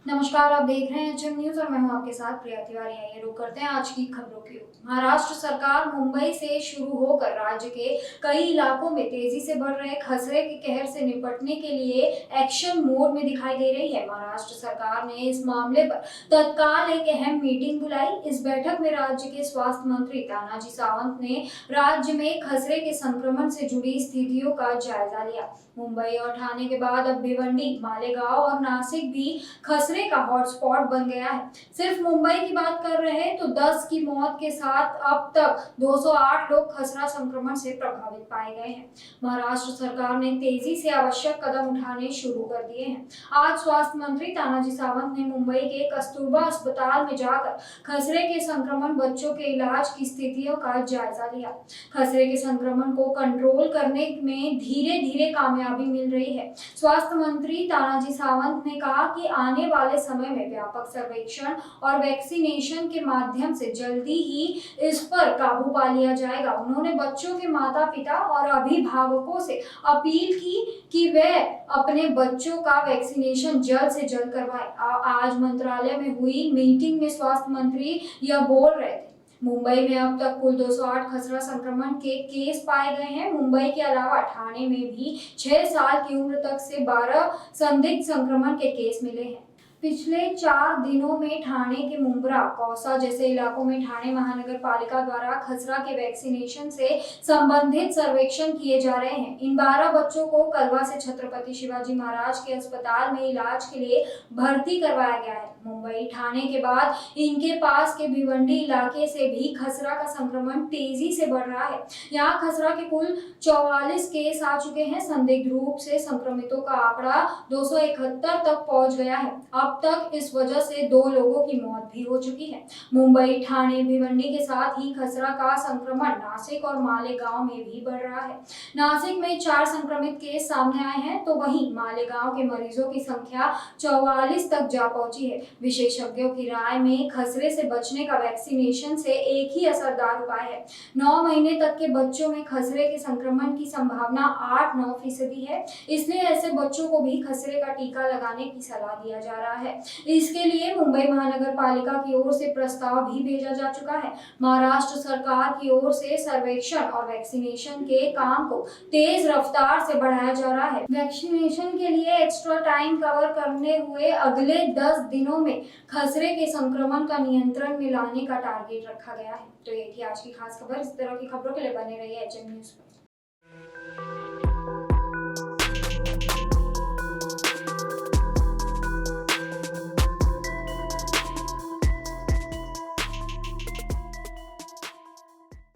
नमस्कार, आप देख रहे हैं एचएम न्यूज और मैं हूं आपके साथ प्रिया तिवारी। आइए रुक करते हैं आज की खबरों की ओर। महाराष्ट्र सरकार मुंबई से शुरू होकर राज्य के कई इलाकों में तेजी से बढ़ रहे खसरे के कहर से निपटने के लिए एक्शन मोड में दिखाई दे रही है। महाराष्ट्र सरकार ने इस मामले पर तत्काल एक अहम मीटिंग बुलाई। इस बैठक में राज्य के स्वास्थ्य मंत्री तानाजी सावंत ने राज्य में खसरे के संक्रमण से जुड़ी स्थितियों का जायजा लिया। मुंबई और ठाणे के बाद अब भिवंडी, मालेगांव और नासिक भी खसरे का हॉटस्पॉट बन गया है। सिर्फ मुंबई की बात कर रहे हैं तो 10 की मौत के साथ अब तक 208 लोग खसरा संक्रमण से प्रभावित पाए गए हैं। महाराष्ट्र सरकार ने तेजी से आवश्यक कदम उठाने शुरू कर दिए हैं। आज स्वास्थ्य मंत्री तानाजी सावंत ने मुंबई के कस्तूरबा अस्पताल में जाकर खसरे के संक्रमण बच्चों के इलाज की स्थितियों का जायजा लिया। खसरे के संक्रमण को कंट्रोल करने में धीरे धीरे कामयाबी मिल रही है। स्वास्थ्य मंत्री तानाजी सावंत ने कहा कि आने वाले समय में व्यापक सर्वेक्षण और वैक्सीनेशन के माध्यम से जल्दी ही इस पर काबू पा लिया जाएगा। उन्होंने बच्चों के माता पिता और अभिभावकों से अपील की कि वे अपने बच्चों का वैक्सीनेशन जल्द से जल्द करवाएं। आज मंत्रालय में हुई मीटिंग में स्वास्थ्य मंत्री यह बोल रहे थे। मुंबई में अब तक कुल 208 खसरा संक्रमण के केस पाए गए हैं। मुंबई के अलावा ठाणे में भी 6 साल की उम्र तक से 12 संदिग्ध संक्रमण के केस मिले हैं। पिछले 4 दिनों में ठाणे के मुंब्रा, कौसा जैसे इलाकों में ठाणे महानगर पालिका द्वारा खसरा के वैक्सीनेशन से संबंधित सर्वेक्षण किए जा रहे हैं। इन 12 बच्चों को कलवा से छत्रपति शिवाजी महाराज के अस्पताल में इलाज के लिए भर्ती करवाया गया है। मुंबई, ठाणे के बाद इनके पास के भिवंडी इलाके से भी खसरा का संक्रमण तेजी से बढ़ रहा है। यहाँ खसरा के कुल 44 केस आ चुके हैं। संदिग्ध रूप से संक्रमितों का आंकड़ा 271 तक पहुंच गया है। अब तक इस वजह से 2 लोगों की मौत भी हो चुकी है। मुंबई, ठाणे, भिवंडी के साथ ही खसरा का संक्रमण नासिक और मालेगांव में भी बढ़ रहा है। नासिक में 4 संक्रमित केस सामने आए हैं तो वहीं मालेगांव के मरीजों की संख्या 44 तक जा पहुंची है। विशेषज्ञों की राय में खसरे से बचने का वैक्सीनेशन से एक ही असरदार उपाय है। 9 महीने तक के बच्चों में खसरे के संक्रमण की संभावना 8-9% है। इसलिए ऐसे बच्चों को भी खसरे का टीका लगाने की सलाह दिया जा रहा है। इसके लिए मुंबई महानगर पालिका की ओर से प्रस्ताव भी भेजा जा चुका है। महाराष्ट्र सरकार की ओर से सर्वेक्षण और वैक्सीनेशन के काम को तेज रफ्तार से बढ़ाया जा रहा है। वैक्सीनेशन के लिए एक्स्ट्रा टाइम कवर करने हुए अगले 10 दिनों में खसरे के संक्रमण का नियंत्रण में लाने का टारगेट रखा गया है। तो ये थी आज की खास खबर। इस तरह की खबरों के लिए बने रहिए एचएम न्यूज पर।